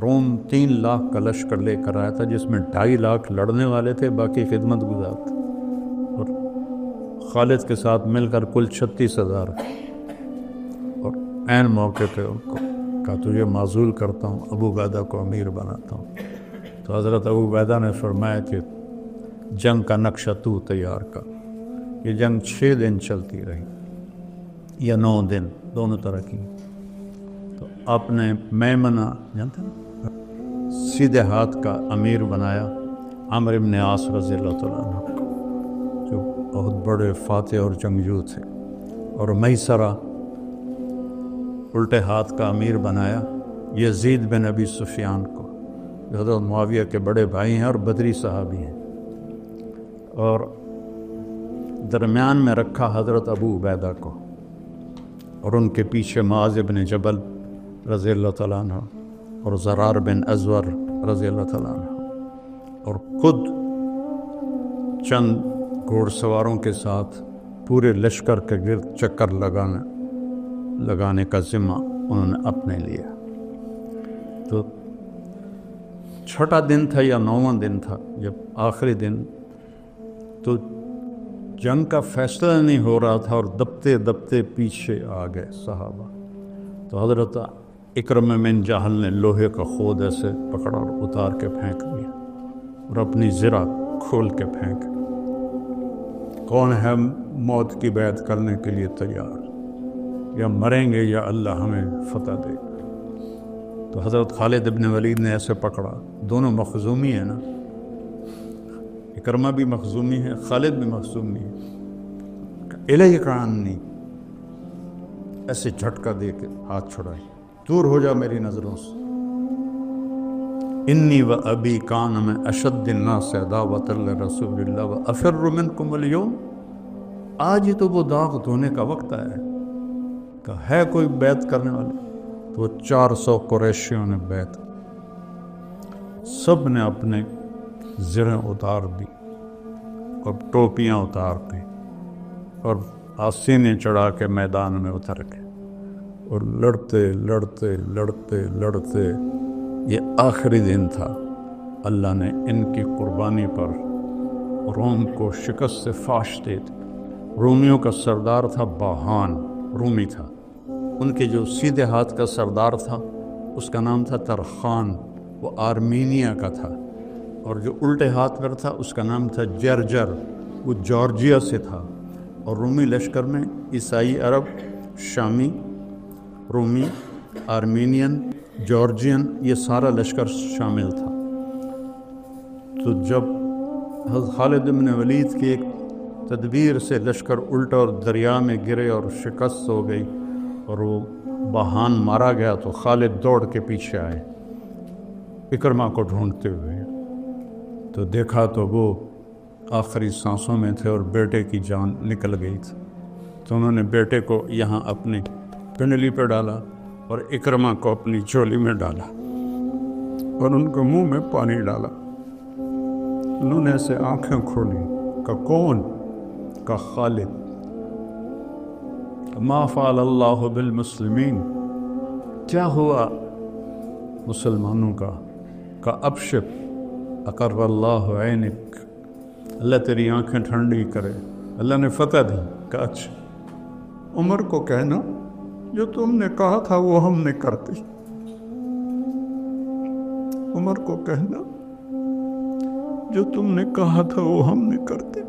روم 3 لاکھ کا لشکر لے کر آیا تھا، جس میں 2.5 لاکھ لڑنے والے تھے، باقی خدمت گزار تھے، اور خالد کے ساتھ مل کر کل 36,000۔ اور عین موقع پہ ان کو کہا تجھے معزول کرتا ہوں، ابو عبیدہ کو امیر بناتا ہوں۔ تو حضرت ابو عبیدہ نے فرمایا کہ جنگ کا نقشہ تو تیار کر۔ یہ جنگ 6 دن چلتی رہی یا 9 دن، دونوں طرح کی۔ تو آپ نے میمنہ جانتے ہیں سیدھے ہاتھ کا امیر بنایا عمرو بن عاص رضی اللہ تعالیٰ عنہ کو، جو بہت بڑے فاتح اور جنگجو تھے، اور میسرہ الٹے ہاتھ کا امیر بنایا یزید بن ابی سفیان کو، جو حضرت معاویہ کے بڑے بھائی ہیں اور بدری صحابی ہیں، اور درمیان میں رکھا حضرت ابو عبیدہ کو، اور ان کے پیچھے معاذ بن جبل رضی اللہ تعالیٰ عنہ اور زرار بن ازور رضی اللہ تعالیٰ عنہ، اور خود چند گھوڑ سواروں کے ساتھ پورے لشکر کے گرد چکر لگانے کا ذمہ انہوں نے اپنے لیا۔ تو 6واں دن تھا یا 9واں دن تھا، جب آخری دن، تو جنگ کا فیصلہ نہیں ہو رہا تھا اور دبتے دبتے پیچھے آ گئے صحابہ۔ تو حضرت اکرمہ بن جہل نے لوہے کا خود ایسے پکڑا اور اتار کے پھینک دیا، اور اپنی زرہ کھول کے پھینک، کون ہے موت کی بیعت کرنے کے لیے تیار، یا مریں گے یا اللہ ہمیں فتح دے گا۔ تو حضرت خالد ابن ولید نے ایسے پکڑا، دونوں مخزومی ہیں نا، اکرمہ بھی مخزومی ہے، خالد بھی مخزومی ہے، الیک عنی، ایسے جھٹکا دے کے ہاتھ چھڑائے، دور ہو جا میری نظروں سے، انی و ابی کان میں اشد الناس عداوۃ لرسول اللہ و افر منکم اليوم، آج ہی تو وہ داغ دھونے کا وقت آیا کہ ہے کوئی بیعت کرنے والے؟ تو 400 قریشیوں نے بیعت، سب نے اپنے زریں اتار دی اور ٹوپیاں اتار دی اور آستینیں چڑھا کے میدان میں اتر گئے، اور لڑتے لڑتے لڑتے لڑتے یہ آخری دن تھا، اللہ نے ان کی قربانی پر روم کو شکست سے فاش دے دی۔ رومیوں کا سردار تھا باہان، رومی تھا، ان کے جو سیدھے ہاتھ کا سردار تھا اس کا نام تھا ترخان، وہ آرمینیا کا تھا، اور جو الٹے ہاتھ پر تھا اس کا نام تھا جرجر، وہ جارجیا سے تھا۔ اور رومی لشکر میں عیسائی عرب، شامی، رومی، آرمینین، جارجین، یہ سارا لشکر شامل تھا۔ تو جب حضرت خالد بن ولید کی ایک تدبیر سے لشکر الٹا اور دریا میں گرے اور شکست ہو گئی اور وہ باہان مارا گیا، تو خالد دوڑ کے پیچھے آئے اکرمہ کو ڈھونڈتے ہوئے، تو دیکھا تو وہ آخری سانسوں میں تھے اور بیٹے کی جان نکل گئی تھی۔ تو انہوں نے بیٹے کو یہاں اپنی پنڈلی پہ ڈالا اور اکرمہ کو اپنی جھولی میں ڈالا اور ان کو منہ میں پانی ڈالا۔ انہوں نے ایسے آنکھیں کھولی کہ کون؟ کہ خالد۔ ما فعل اللہ بالمسلمین، کیا ہوا مسلمانوں کا؟ کہ ابشر اقر اللہ عینک، اللہ تیری آنکھیں ٹھنڈی کرے، اللہ نے فتح دی۔ کہ اچھا، عمر کو کہنا جو تم نے کہا تھا وہ ہم نے کر دی، عمر کو کہنا جو تم نے کہا تھا وہ ہم نے کر دی۔